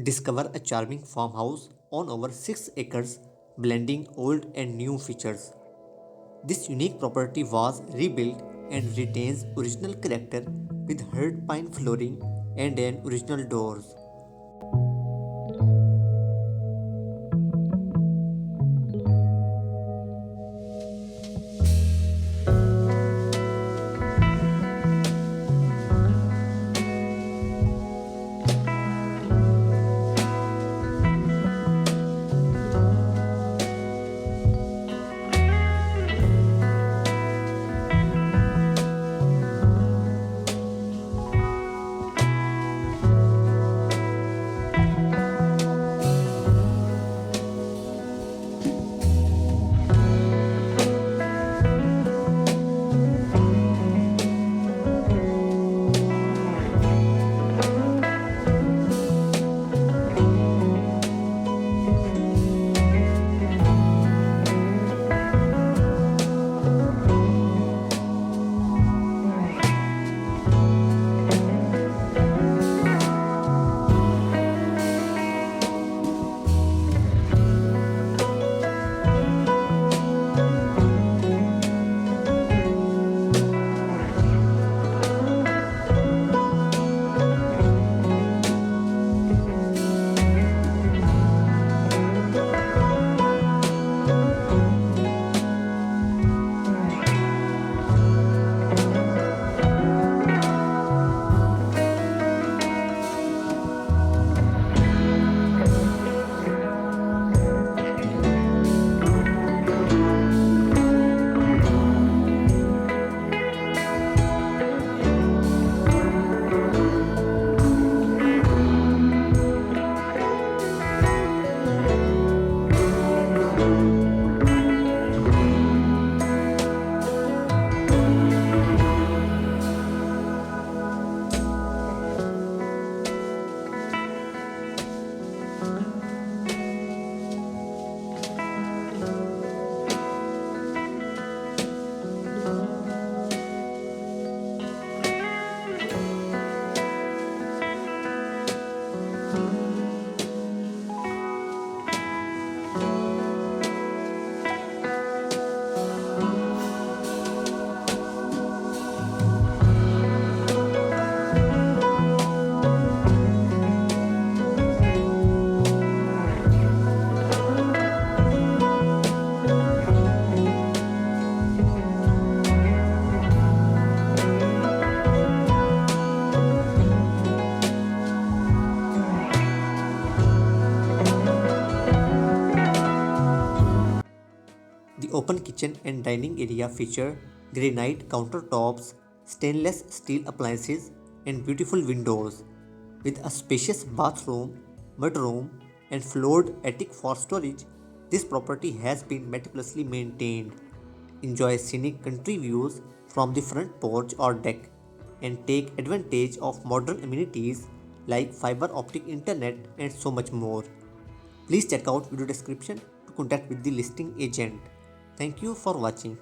Discover a charming farmhouse on over 6 acres, blending old and new features. This unique property was rebuilt and retains original character with hard pine flooring and an original doors. The open kitchen and dining area feature granite countertops, stainless steel appliances, and beautiful windows. With a spacious bathroom, mudroom, and floored attic for storage, this property has been meticulously maintained. Enjoy scenic country views from the front porch or deck and take advantage of modern amenities like fiber optic internet and so much more. Please check out video description to contact with the listing agent. Thank you for watching.